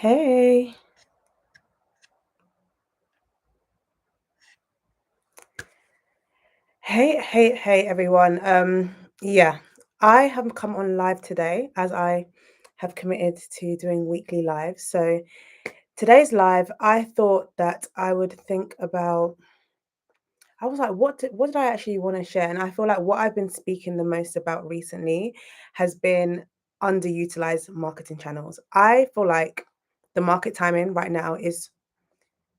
Hey, hey, everyone. Yeah, I have come on live today as I have committed to doing weekly lives. So today's live, I thought that I would think about. I was like, what did I actually want to share? And I feel like what I've been speaking the most about recently has been underutilized marketing channels. I feel like the market timing right now is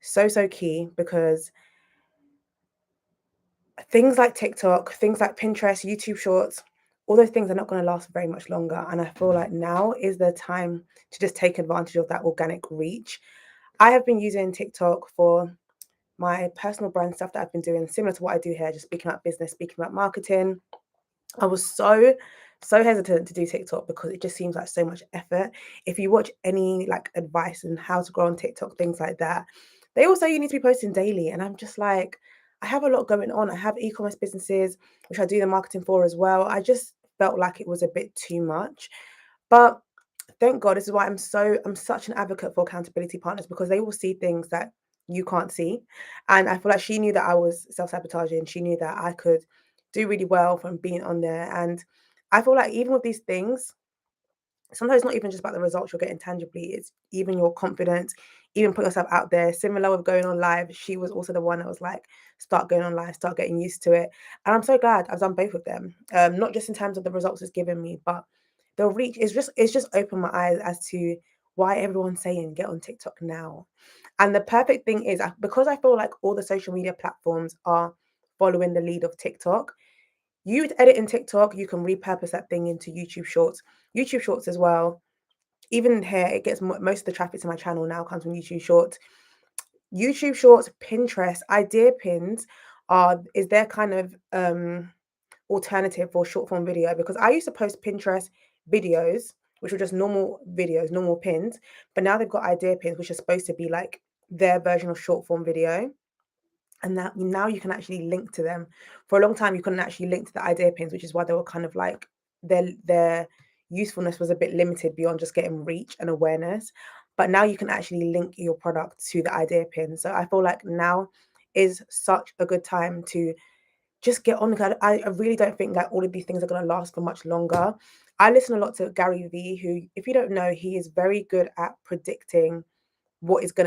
so key because things like TikTok, things like Pinterest, YouTube Shorts, all those things are not going to last very much longer. And I feel like now is the time to just take advantage of that organic reach. I have been using TikTok for my personal brand stuff that I've been doing, similar to what I do here, just speaking about business, speaking about marketing. I was so hesitant to do TikTok because it just seems like so much effort. If you watch any like advice on how to grow on TikTok, things like that, they all say you need to be posting daily. And I'm just like, I have a lot going on. I have e-commerce businesses, which I do the marketing for as well. I just felt like it was a bit too much. But thank God, this is why I'm such an advocate for accountability partners because they will see things that you can't see. And I feel like she knew that I was self-sabotaging. She knew that I could do really well from being on there. And I feel like even with these things, sometimes it's not even just about the results you're getting tangibly, it's even your confidence, even putting yourself out there. Similar with going on live, she was also the one that was like, start going on live, start getting used to it. And I'm so glad I've done both of them. Not just in terms of the results it's given me, but the reach is just it's just opened my eyes as to why everyone's saying get on TikTok now. And the perfect thing is because I feel like all the social media platforms are following the lead of TikTok. You edit in TikTok, you can repurpose that thing into YouTube Shorts. YouTube Shorts as well. Even here, it gets most of the traffic to my channel now comes from YouTube Shorts. YouTube Shorts, Pinterest, idea pins is their kind of alternative for short form video because I used to post Pinterest videos, which were just normal videos, normal pins, but now they've got idea pins, which are supposed to be like their version of short form video. And that now you can actually link to them. For a long time, you couldn't actually link to the idea pins, which is why they were kind of like their usefulness was a bit limited beyond just getting reach and awareness. But now you can actually link your product to the idea pin. So I feel like now is such a good time to just get on. I really don't think that all of these things are going to last for much longer. I listen a lot to Gary Vee, who, if you don't know, he is very good at predicting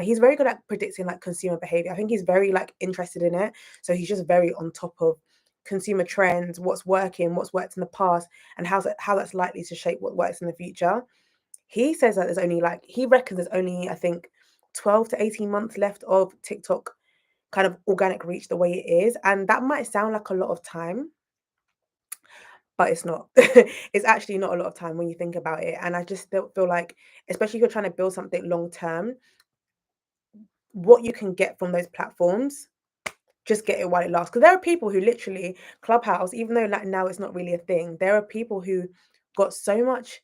he's very good at predicting like consumer behavior. I think he's very like interested in it. So he's just very on top of consumer trends, what's working, what's worked in the past, and how that's likely to shape what works in the future. He says that he reckons there's only, I think, 12 to 18 months left of TikTok kind of organic reach the way it is. And that might sound like a lot of time, but it's not. It's actually not a lot of time when you think about it. And I just still feel like, especially if you're trying to build something long term, what you can get from those platforms, just get it while it lasts. Because there are people who literally Clubhouse, even though like now it's not really a thing, there are people who got so much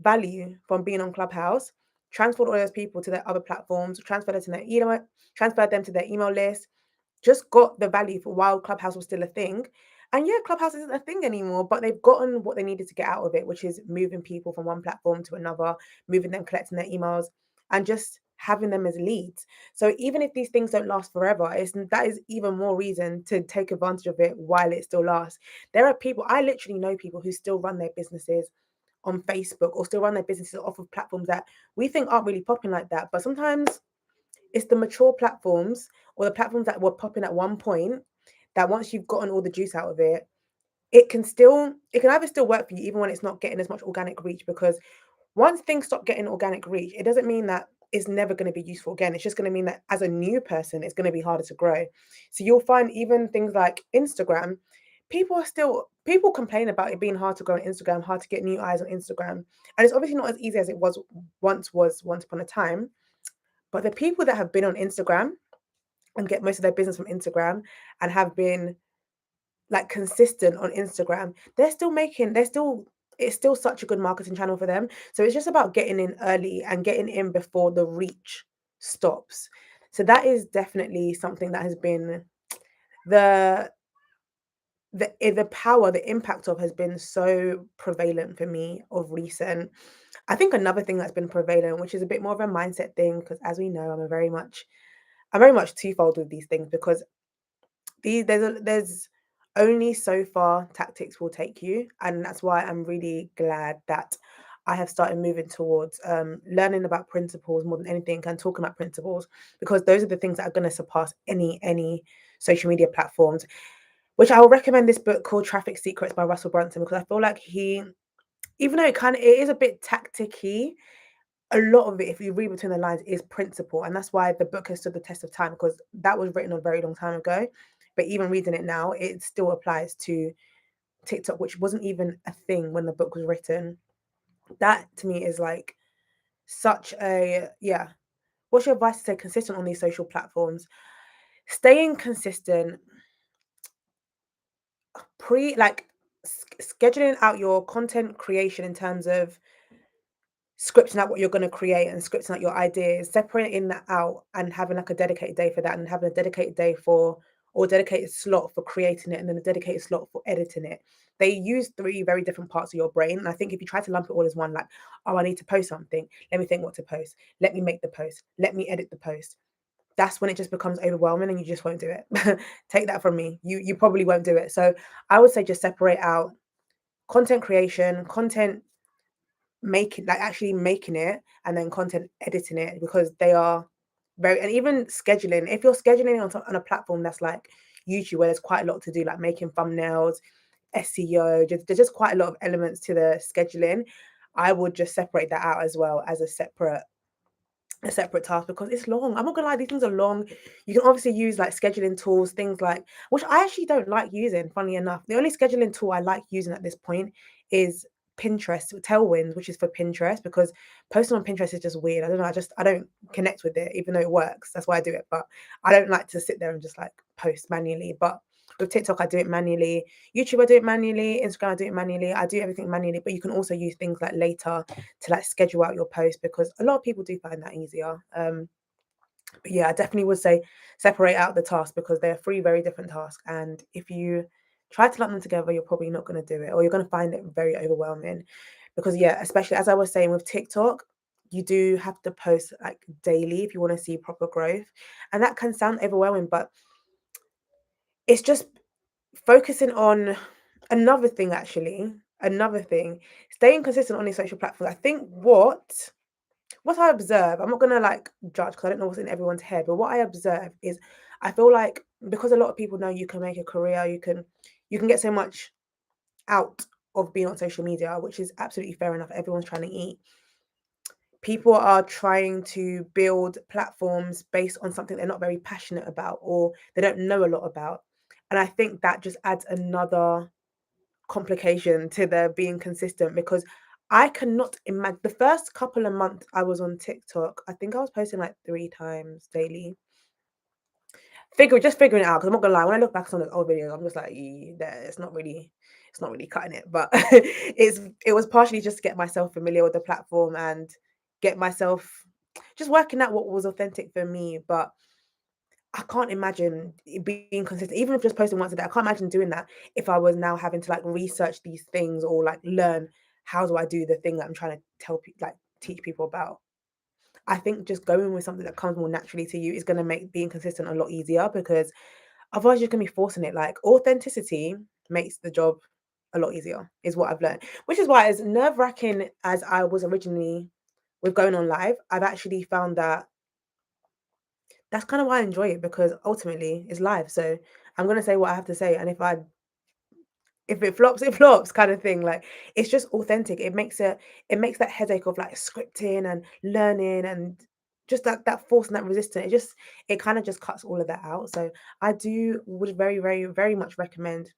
value from being on Clubhouse, transferred all those people to their other platforms, transferred them to their email list, just got the value for while Clubhouse was still a thing. And yeah, Clubhouse isn't a thing anymore, but they've gotten what they needed to get out of it, which is moving people from one platform to another, moving them, collecting their emails, and just having them as leads. So even if these things don't last forever, that is even more reason to take advantage of it while it still lasts. There are people, I literally know people who still run their businesses on Facebook or still run their businesses off of platforms that we think aren't really popping like that. But sometimes it's the mature platforms or the platforms that were popping at one point that once you've gotten all the juice out of it, it can either still work for you even when it's not getting as much organic reach, because once things stop getting organic reach, it doesn't mean that it's never going to be useful again. It's just going to mean that as a new person, it's going to be harder to grow. So you'll find even things like Instagram, people complain about it being hard to grow on Instagram, hard to get new eyes on Instagram. And it's obviously not as easy as it was once upon a time. But the people that have been on Instagram and get most of their business from Instagram and have been like consistent on Instagram, it's still such a good marketing channel for them. So it's just about getting in early and getting in before the reach stops. So that is definitely something that has been the the power, the impact of has been so prevalent for me of recent. I think another thing that's been prevalent, which is a bit more of a mindset thing, because as we know, I'm very much twofold with these things because there's only so far tactics will take you, and that's why I'm really glad that I have started moving towards learning about principles more than anything and talking about principles, because those are the things that are going to surpass any social media platforms. Which I will recommend this book called Traffic Secrets by Russell Brunson, because I feel like even though it is a bit tacticky, a lot of it, if you read between the lines, is principle. And that's why the book has stood the test of time, because that was written a very long time ago. But even reading it now, it still applies to TikTok, which wasn't even a thing when the book was written. That to me is like such a, yeah. What's your advice to stay consistent on these social platforms? Staying consistent, scheduling out your content creation in terms of scripting out what you're going to create and scripting out your ideas, separating that out and having like a dedicated day for that, and having a dedicated day for, or dedicated slot for creating it, and then a dedicated slot for editing it. They use three very different parts of your brain. And I think if you try to lump it all as one, like, oh, I need to post something, let me think what to post, let me make the post, let me edit the post, that's when it just becomes overwhelming and you just won't do it. Take that from me. You probably won't do it. So I would say just separate out content creation, content making, like actually making it, and then content editing it, because they are very, and even scheduling. If you're scheduling on a platform that's like YouTube, where there's quite a lot to do, like making thumbnails, SEO, there's just quite a lot of elements to the scheduling. I would just separate that out as well as a separate task, because it's long. I'm not gonna lie, these things are long. You can obviously use like scheduling tools, things like, which I actually don't like using, funny enough. The only scheduling tool I like using at this point is Pinterest, Tailwind, which is for Pinterest, because posting on Pinterest is just weird. I don't know, I don't connect with it, even though it works. That's why I do it. But I don't like to sit there and just like post manually. But with TikTok, I do it manually. YouTube, I do it manually. Instagram, I do it manually. I do everything manually. But you can also use things like Later to like schedule out your post, because a lot of people do find that easier. But yeah, I definitely would say separate out the tasks, because they're three very different tasks. And if you try to lump them together, you're probably not going to do it, or you're going to find it very overwhelming. Because yeah, especially as I was saying with TikTok, you do have to post like daily if you want to see proper growth. And that can sound overwhelming, but it's just focusing on another thing, staying consistent on these social platforms. I think what I observe, I'm not gonna like judge because I don't know what's in everyone's head, but what I observe is I feel like, because a lot of people know you can make a career, you can get so much out of being on social media, which is absolutely fair enough. Everyone's trying to eat. People are trying to build platforms based on something they're not very passionate about, or they don't know a lot about. And I think that just adds another complication to the being consistent, because I cannot imagine the first couple of months I was on TikTok. I think I was posting like 3 times daily. Figuring it out, because I'm not gonna lie, when I look back on those old videos, I'm just like, it's not really cutting it. But it was partially just to get myself familiar with the platform and get myself just working out what was authentic for me. But I can't imagine it being consistent, even if just posting once a day. I can't imagine doing that if I was now having to like research these things, or like learn how do I do the thing that I'm trying to teach people about. I think just going with something that comes more naturally to you is going to make being consistent a lot easier, because otherwise you're going to be forcing it. Like, authenticity makes the job a lot easier, is what I've learned. Which is why, as nerve wracking as I was originally with going on live, I've actually found that that's kind of why I enjoy it, because ultimately it's live. So I'm gonna say what I have to say, and if it flops, it flops, kind of thing. Like, it's just authentic. It makes that headache of like scripting and learning and just that force and that resistance. It kind of just cuts all of that out. So would very, very, very much recommend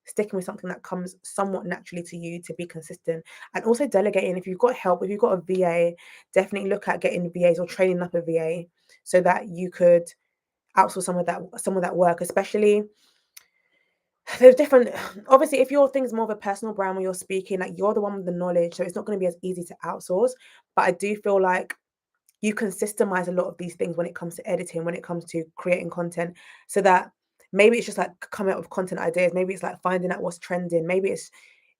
sticking with something that comes somewhat naturally to you, to be consistent, and also delegating. If you've got help, if you've got a VA, definitely look at getting VAs or training up a VA, so that you could outsource some of that work. Especially, there's different, obviously, if your thing's more of a personal brand where you're speaking, like, you're the one with the knowledge, so it's not going to be as easy to outsource. But I do feel like you can systemize a lot of these things when it comes to editing, when it comes to creating content, so that maybe it's just like coming up with content ideas, maybe it's like finding out what's trending, maybe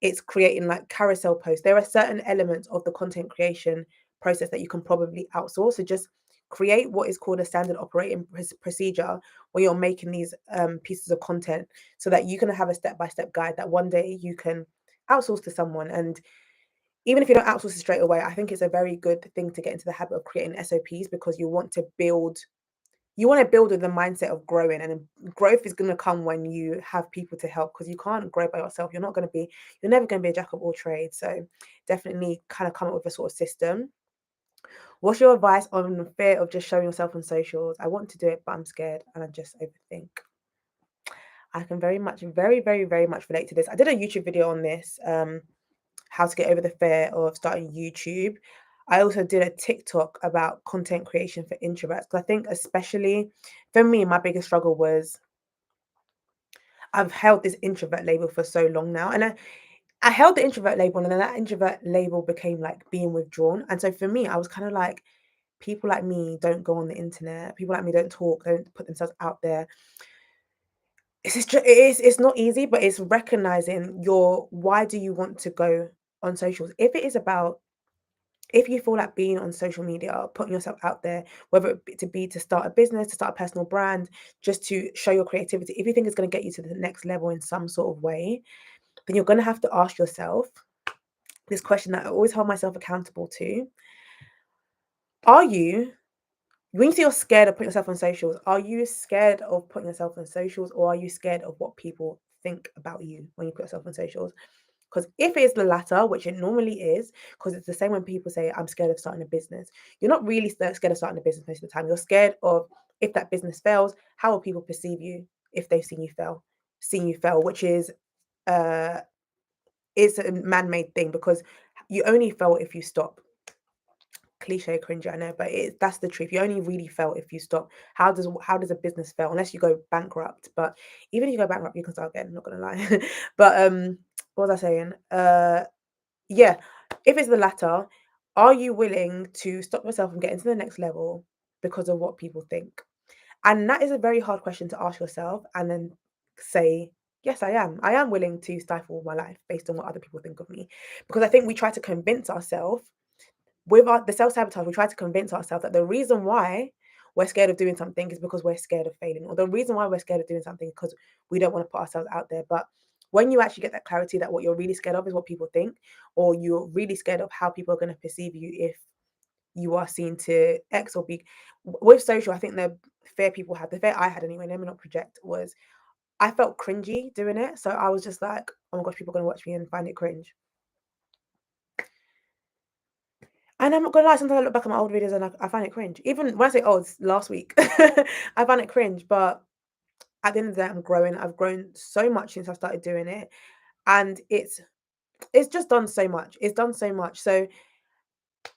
it's creating like carousel posts. There are certain elements of the content creation process that you can probably outsource. So just create what is called a standard operating procedure when you're making these pieces of content, so that you can have a step-by-step guide that one day you can outsource to someone. And even if you don't outsource it straight away, I think it's a very good thing to get into the habit of creating SOPs, because you want to build with the mindset of growing, and growth is going to come when you have people to help, because you can't grow by yourself. You're never going to be a jack of all trades. So definitely kind of come up with a sort of system. What's your advice on the fear of just showing yourself on socials? I want to do it, but I'm scared and I just overthink. I can very much, very, very, very much relate to this. I did a YouTube video on this, how to get over the fear of starting YouTube. I also did a TikTok about content creation for introverts, because I think especially for me, my biggest struggle was I've held this introvert label for so long now. And I held the introvert label, and then that introvert label became like being withdrawn. And so for me, I was kind of like, people like me don't go on the internet. People like me don't talk, don't put themselves out there. It's not easy, but it's recognizing why do you want to go on socials? If you feel like being on social media, putting yourself out there, whether it be to start a business, to start a personal brand, just to show your creativity, if you think it's going to get you to the next level in some sort of way, then you're going to have to ask yourself this question that I always hold myself accountable to. When you say you're scared of putting yourself on socials, are you scared of putting yourself on socials, or are you scared of what people think about you when you put yourself on socials? Because if it's the latter, which it normally is, because it's the same when people say, I'm scared of starting a business. You're not really scared of starting a business most of the time. You're scared of, if that business fails, how will people perceive you if they've seen you fail, which is it's a man-made thing, because you only fail if you stop. Cliche, cringy, I know, but that's the truth. You only really fail if you stop. How does a business fail? Unless you go bankrupt. But even if you go bankrupt, you can start again, I'm not gonna lie. But what was I saying? Yeah, if it's the latter, are you willing to stop yourself from getting to the next level because of what people think? And that is a very hard question to ask yourself, and then say, yes, I am. I am willing to stifle my life based on what other people think of me. Because I think we try to convince ourselves with the self-sabotage, we try to convince ourselves that the reason why we're scared of doing something is because we're scared of failing, or the reason why we're scared of doing something is because we don't want to put ourselves out there. But when you actually get that clarity that what you're really scared of is what people think, or you're really scared of how people are going to perceive you if you are seen to X or B. With social, I think the fear I had anyway, let me not project, was I felt cringy doing it. So I was just like, oh my gosh, people are going to watch me and find it cringe. And I'm not gonna lie, sometimes I look back at my old videos and I find it cringe. Even when I say, oh, it's last week, I find it cringe. But at the end of the day, I'm growing. I've grown so much since I started doing it. And it's just done so much. It's done so much. So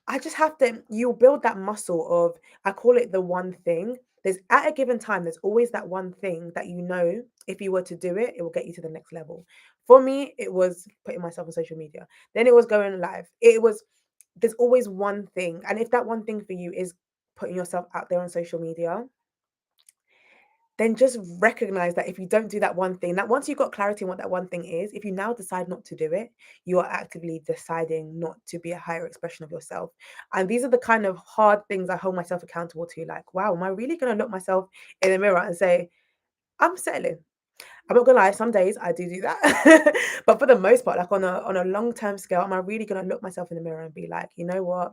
I just have to, you'll build that muscle of, I call it the one thing. There's at a given time, there's always that one thing that if you were to do it, it will get you to the next level. For me, it was putting myself on social media. Then it was going live. There's always one thing. And if that one thing for you is putting yourself out there on social media, then just recognize that if you don't do that one thing, that once you've got clarity on what that one thing is, if you now decide not to do it, you are actively deciding not to be a higher expression of yourself. And these are the kind of hard things I hold myself accountable to. Like, wow, am I really going to look myself in the mirror and say, I'm settling? I'm not gonna lie, some days I do that. But for the most part, like on a long-term scale, am I really gonna look myself in the mirror and be like, you know what?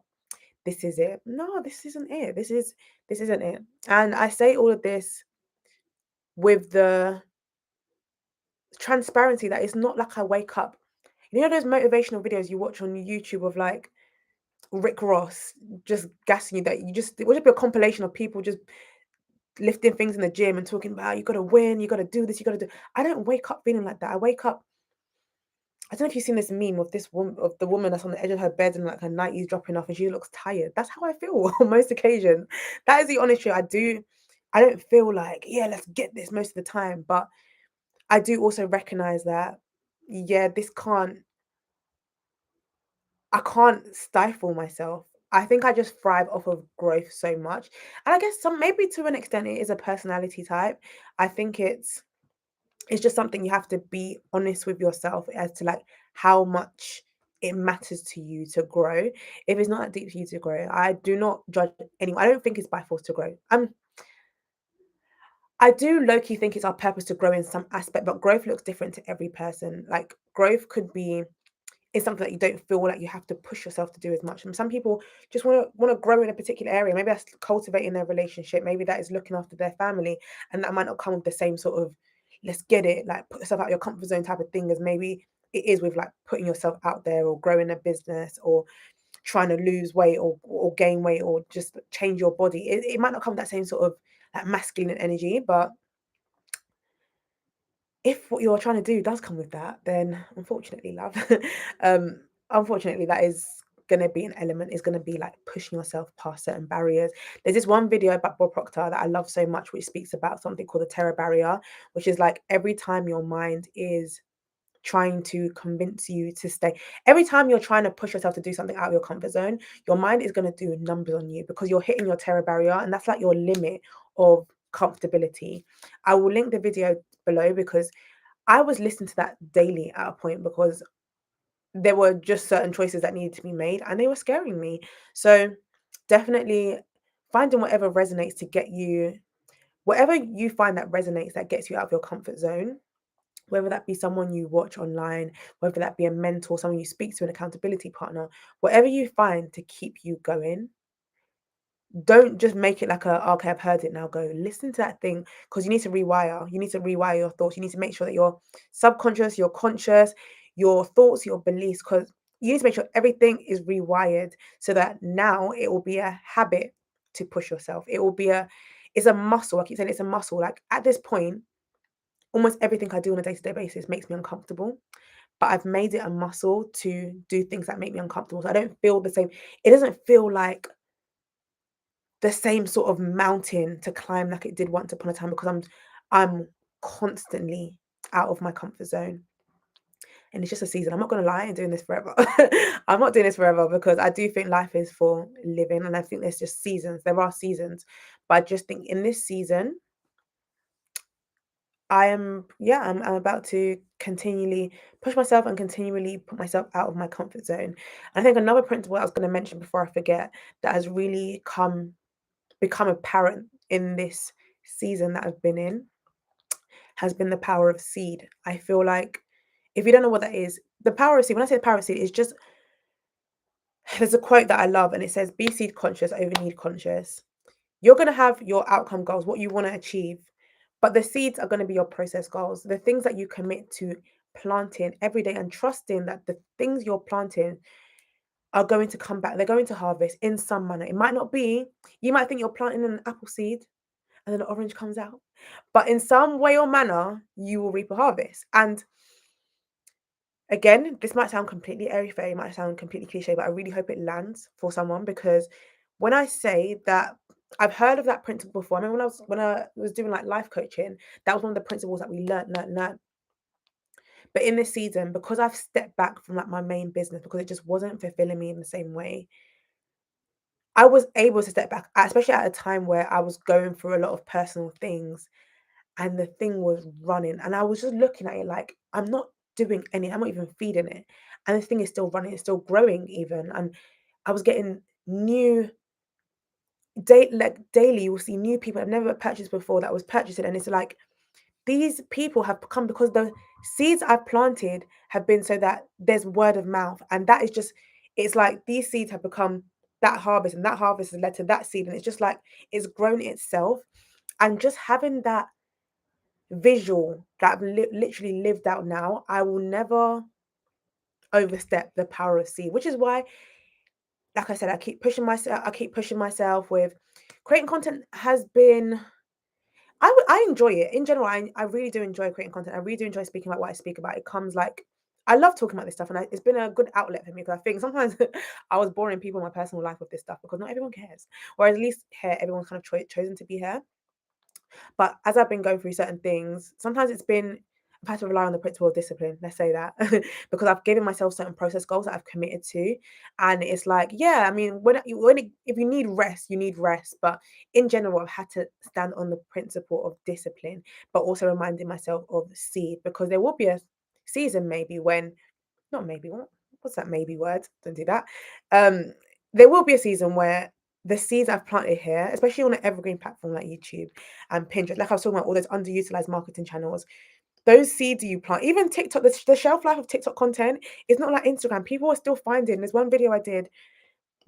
This is it. No, this isn't it. This isn't it. And I say all of this with the transparency that it's not like I wake up. You know those motivational videos you watch on YouTube of like Rick Ross just gassing you, that it would just be a compilation of people just lifting things in the gym and talking about, you gotta win, you gotta do this, you gotta do. I don't wake up feeling like that. I wake up, I don't know if you've seen this meme of this woman, of the woman that's on the edge of her bed and like her nighties dropping off and she looks tired. That's how I feel on most occasions. That is the honest truth. I don't feel like, yeah, let's get this most of the time. But I do also recognize that, yeah, I can't stifle myself. I think I just thrive off of growth so much. And I guess maybe to an extent it is a personality type. I think it's it's just something you have to be honest with yourself as to like how much it matters to you to grow. If it's not that deep for you to grow, I do not judge anyone. I don't think it's by force to grow. I do low key think it's our purpose to grow in some aspect, but growth looks different to every person. Like growth could be is something that you don't feel like you have to push yourself to do as much. And some people just want to grow in a particular area. Maybe that's cultivating their relationship. Maybe that is looking after their family, and that might not come with the same sort of let's get it, like put yourself out your comfort zone type of thing as maybe it is with like putting yourself out there or growing a business or trying to lose weight or gain weight or just change your body. It might not come with that same sort of like masculine energy, but if what you're trying to do does come with that, then unfortunately, love, um, unfortunately, that is going to be an element, is going to be like pushing yourself past certain barriers. There's this one video about Bob Proctor that I love so much, which speaks about something called the terror barrier, which is like every time your mind is trying to convince you to stay, every time you're trying to push yourself to do something out of your comfort zone, your mind is going to do numbers on you because you're hitting your terror barrier, and that's like your limit of comfortability. I will link the video below because I was listening to that daily at a point because there were just certain choices that needed to be made and they were scaring me. So definitely finding whatever resonates to get you, whatever you find that resonates that gets you out of your comfort zone, whether that be someone you watch online, whether that be a mentor, someone you speak to, an accountability partner, whatever you find to keep you going, don't just make it like a okay, I've heard it now. Go listen to that thing because you need to rewire. You need to rewire your thoughts. You need to make sure that your subconscious, your conscious, your thoughts, your beliefs, because you need to make sure everything is rewired so that now it will be a habit to push yourself. It will be it's a muscle. I keep saying it's a muscle. Like at this point, almost everything I do on a day-to-day basis makes me uncomfortable. But I've made it a muscle to do things that make me uncomfortable. So I don't feel the same. It doesn't feel like the same sort of mountain to climb like it did once upon a time because I'm constantly out of my comfort zone. And it's just a season. I'm not gonna lie, I'm doing this forever. I'm not doing this forever because I do think life is for living and I think there's just seasons. There are seasons. But I just think in this season, I'm about to continually push myself and continually put myself out of my comfort zone. And I think another principle I was going to mention before I forget that has really become apparent in this season that I've been in has been the power of seed. I feel like if you don't know what that is, the power of seed, when I say the power of seed, is just there's a quote that I love and it says, be seed conscious over need conscious. You're going to have your outcome goals, what you want to achieve, but the seeds are going to be your process goals, the things that you commit to planting every day and trusting that the things you're planting are going to come back. They're going to harvest in some manner. It might not be, you might think you're planting an apple seed and then an orange comes out. But in some way or manner, you will reap a harvest. And again, this might sound completely airy fairy, it might sound completely cliche, but I really hope it lands for someone because when I say that I've heard of that principle before. I mean, when I was doing like life coaching, that was one of the principles that we learned. But in this season, because I've stepped back from like my main business because it just wasn't fulfilling me in the same way, I was able to step back, especially at a time where I was going through a lot of personal things and the thing was running. And I was just looking at it like, I'm not doing any, I'm not even feeding it. And the thing is still running, it's still growing even. And I was getting new like daily, you'll see new people I've never purchased before that was purchasing. And it's like these people have come because the seeds I've planted have been so that there's word of mouth. And that is just, it's like these seeds have become that harvest, and that harvest has led to that seed. And it's just like it's grown itself. And just having that visual that I've literally lived out now, I will never overstep the power of seed, which is why, like I said, I keep pushing myself with creating content has been I enjoy it. In general, I really do enjoy creating content. I really do enjoy speaking about what I speak about. It comes like I love talking about this stuff, and it's been a good outlet for me because I think sometimes I was boring people in my personal life with this stuff because not everyone cares. Whereas at least here, everyone's kind of chosen to be here. But as I've been going through certain things, sometimes it's been I've had to rely on the principle of discipline, let's say that, because I've given myself certain process goals that I've committed to. And it's like, yeah, I mean, if you need rest, you need rest. But in general, I've had to stand on the principle of discipline, but also reminding myself of seed, because there will be a season maybe when, not maybe, what's that maybe word? Don't do that. Um, there will be a season where the seeds I've planted here, especially on an evergreen platform like YouTube and Pinterest, like I was talking about all those underutilized marketing channels, those seeds you plant, even TikTok, the shelf life of TikTok content is not like Instagram. People are still finding. There's one video I did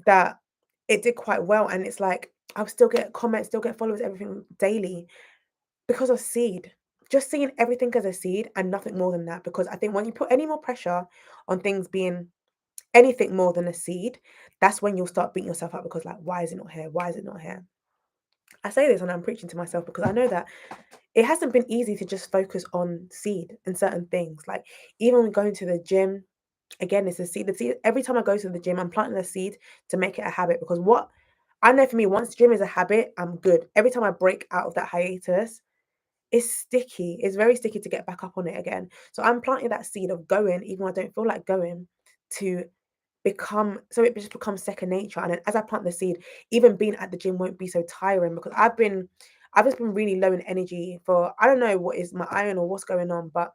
that it did quite well, and it's like I'll still get comments, still get followers, everything daily because of seed. Just seeing everything as a seed and nothing more than that. Because I think when you put any more pressure on things being anything more than a seed, that's when you'll start beating yourself up because, like, why is it not here? Why is it not here? I say this and I'm preaching to myself because I know that it hasn't been easy to just focus on seed and certain things. Like, even when going to the gym, again, it's a seed. The seed, every time I go to the gym, I'm planting a seed to make it a habit, because what I know for me, once gym is a habit, I'm good. Every time I break out of that hiatus, it's sticky. It's very sticky to get back up on it again. So I'm planting that seed of going, even when I don't feel like going, to become, so it just becomes second nature. And then as I plant the seed, even being at the gym won't be so tiring, because I've just been really low in energy for, I don't know what is my iron or what's going on, but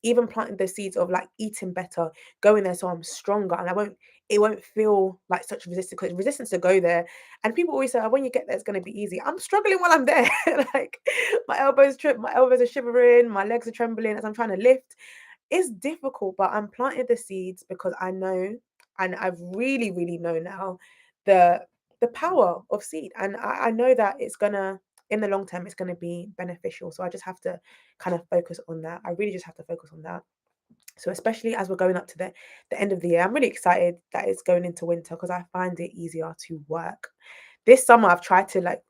even planting the seeds of like eating better, going there so I'm stronger, and it won't feel like such resistance, because resistance to go there. And people always say, oh, when you get there, it's going to be easy. I'm struggling while I'm there. Like, my elbows are shivering, my legs are trembling as I'm trying to lift. It's difficult, but I'm planting the seeds because I know, and I've really, really know now the power of seed. And I know that it's gonna, in the long term, it's gonna be beneficial. So I just have to kind of focus on that. I really just have to focus on that. So especially as we're going up to the end of the year, I'm really excited that it's going into winter, because I find it easier to work. This summer I've tried to like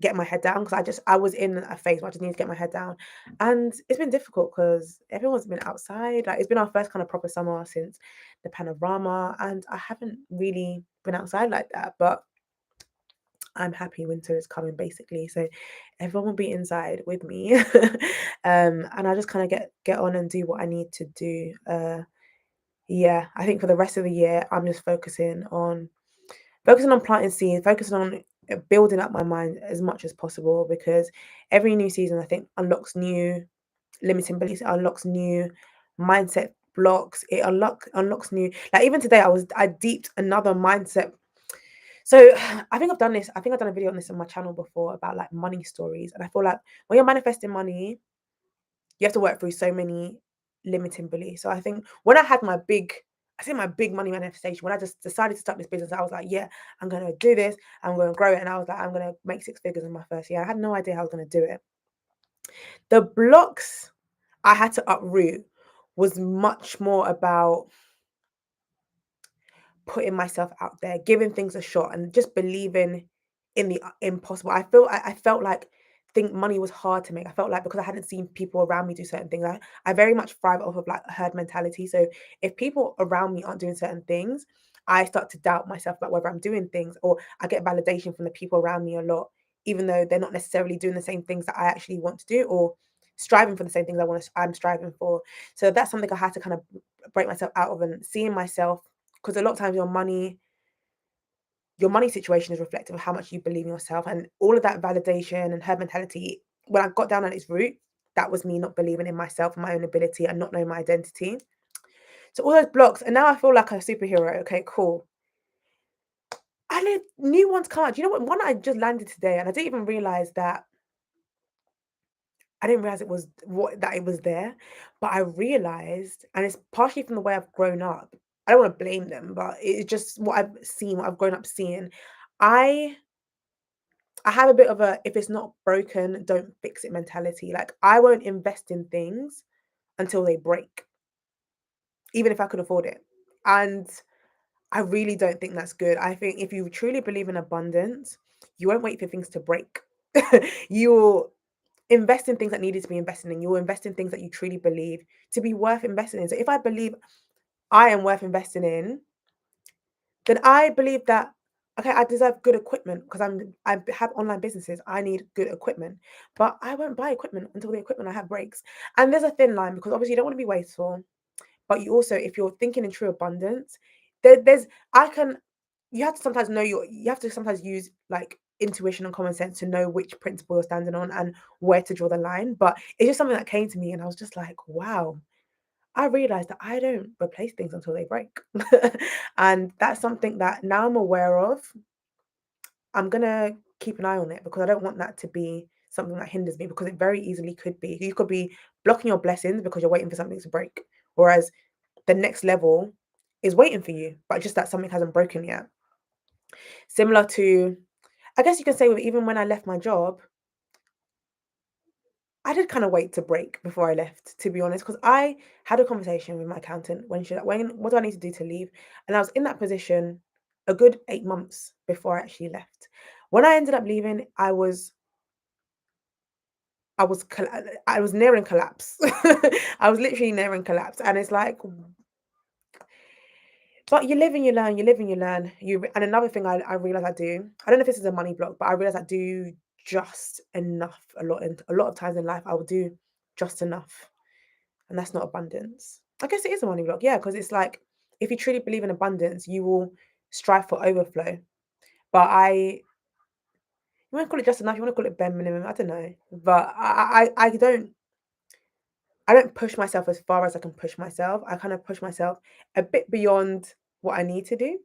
get my head down, because I was in a phase where I just need to get my head down, and it's been difficult because everyone's been outside. Like, it's been our first kind of proper summer since the panorama, and I haven't really been outside like that. But I'm happy winter is coming, basically, so everyone will be inside with me. And I just kind of get on and do what I need to do. Yeah, I think for the rest of the year I'm just focusing on planting seeds, focusing on building up my mind as much as possible, because every new season, I think, unlocks new limiting beliefs, it unlocks new mindset blocks, it unlocks new, like, even today I deeped another mindset. So I think I've done a video on this on my channel before about like money stories. And I feel like when you're manifesting money, you have to work through so many limiting beliefs. So I think when I say my big money manifestation, when I just decided to start this business, I was like, yeah, I'm going to do this. I'm going to grow it. And I was like, I'm going to make 6 figures in my first year. I had no idea how I was going to do it. The blocks I had to uproot was much more about putting myself out there, giving things a shot, and just believing in the impossible. I felt like think money was hard to make. I felt like because I hadn't seen people around me do certain things, I very much thrive off of like herd mentality. So if people around me aren't doing certain things, I start to doubt myself about whether I'm doing things, or I get validation from the people around me a lot, even though they're not necessarily doing the same things that I actually want to do, or striving for the same things I'm striving for. So that's something I had to kind of break myself out of, and seeing myself, because a lot of times your money situation is reflective of how much you believe in yourself, and all of that validation and herd mentality. When I got down at its root, that was me not believing in myself and my own ability, and not knowing my identity. So all those blocks, and now I feel like a superhero. Okay, cool. And then new ones come out. Do you know what? One I just landed today, and I didn't even realize that. I didn't realize it was there, but I realized, and it's partially from the way I've grown up. I don't want to blame them, but it's just what I've seen, what I've grown up seeing. I I have a bit of a, if it's not broken, don't fix it mentality. Like, I won't invest in things until they break, even if I could afford it. And I really don't think that's good. I think if you truly believe in abundance, you won't wait for things to break. You'll invest in things that needed to be invested in. You'll invest in things that you truly believe to be worth investing in. So if I believe I am worth investing in, then I believe that Okay, I deserve good equipment because I have online businesses. I need good equipment, but I won't buy equipment until the equipment I have breaks. And there's a thin line because obviously you don't want to be wasteful, but you also, if you're thinking in true abundance, there's I can you have to sometimes know you have to sometimes use like intuition and common sense to know which principle you're standing on and where to draw the line. But it's just something that came to me, and I was just like, wow. I realized that I don't replace things until they break. And that's something that now I'm aware of. I'm gonna keep an eye on it because I don't want that to be something that hinders me because it very easily could be. You could be blocking your blessings because you're waiting for something to break. Whereas the next level is waiting for you, but just that something hasn't broken yet. Similar to, I guess you can say, even when I left my job, I did kind of wait to break before I left, to be honest, because I had a conversation with my accountant what do I need to do to leave? And I was in that position a good 8 months before I actually left. When I ended up leaving, I was nearing collapse. I was literally nearing collapse, and it's like, but you live and you learn, you live and you learn. And another thing I realize I do, I don't know if this is a money block, but I realize I do just enough a lot of times in life I will do just enough. And that's not abundance. I guess it is a money block, yeah, because it's like if you truly believe in abundance, you will strive for overflow. But you want to call it just enough, you want to call it bare minimum, I don't know. But I don't push myself as far as I can push myself. I kind of push myself a bit beyond what I need to do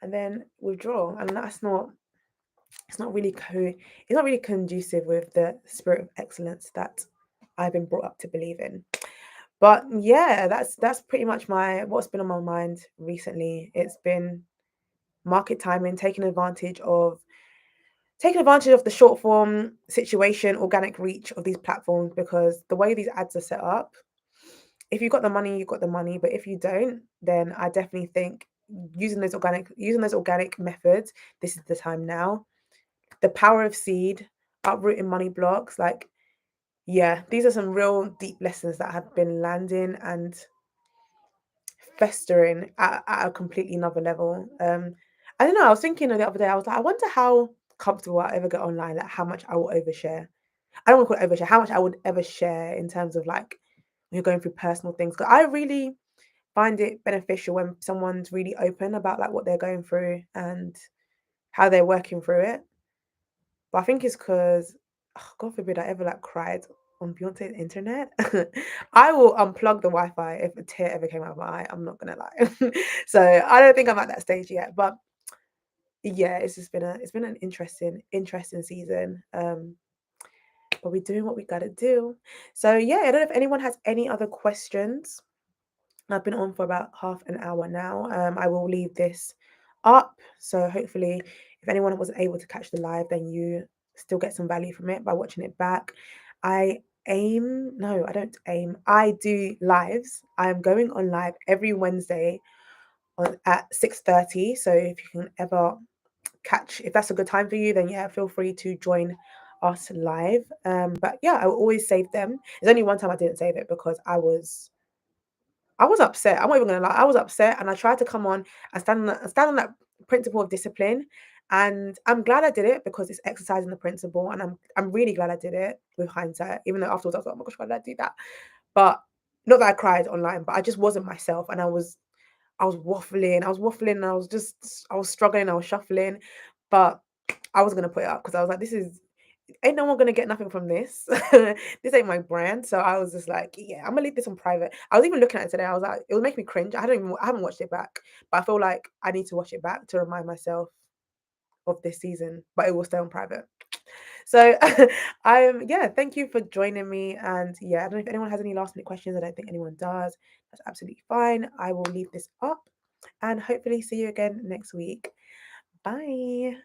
and then withdraw. And it's not really conducive with the spirit of excellence that I've been brought up to believe in. But yeah, that's pretty much what's been on my mind recently. It's been market timing, taking advantage of the short form situation, organic reach of these platforms because the way these ads are set up, if you've got the money, you've got the money. But if you don't, then I definitely think using those organic methods, this is the time now. The power of seed, uprooting money blocks, like yeah, these are some real deep lessons that have been landing and festering at a completely another level. I don't know. I was thinking the other day. I was like, I wonder how comfortable I ever get online. Like how much I will overshare. I don't want to call it overshare. How much I would ever share in terms of like when you're going through personal things. Because I really find it beneficial when someone's really open about like what they're going through and how they're working through it. But I think it's because, God forbid, I ever like cried on Beyonce's internet. I will unplug the Wi-Fi if a tear ever came out of my eye. I'm not gonna lie. So I don't think I'm at that stage yet. But yeah, it's been an interesting season. But we're doing what we gotta do. So yeah, I don't know if anyone has any other questions. I've been on for about half an hour now. I will leave this up. So hopefully, if anyone wasn't able to catch the live, then you still get some value from it by watching it back. No, I don't aim. I do lives. I'm going on live every Wednesday at 6:30. So if you can ever if that's a good time for you, then yeah, feel free to join us live. But yeah, I will always save them. There's only one time I didn't save it because I was upset. I'm not even gonna lie. I was upset, and I tried to come on and stand on that principle of discipline. And I'm glad I did it because it's exercising the principle, and I'm really glad I did it with hindsight. Even though afterwards I was like, oh my gosh, why did I do that? But not that I cried online, but I just wasn't myself, and I was waffling. And I was struggling. I was shuffling, but I was gonna put it up because I was like, this is ain't no one gonna get nothing from this. This ain't my brand. So I was just like, yeah, I'm gonna leave this on private. I was even looking at it today. I was like, it would make me cringe. I haven't watched it back, but I feel like I need to watch it back to remind myself of this season. But it will stay on private. So yeah, thank you for joining me. And yeah, I don't know if anyone has any last minute questions. I don't think anyone does. That's absolutely fine. I will leave this up and hopefully see you again next week. Bye.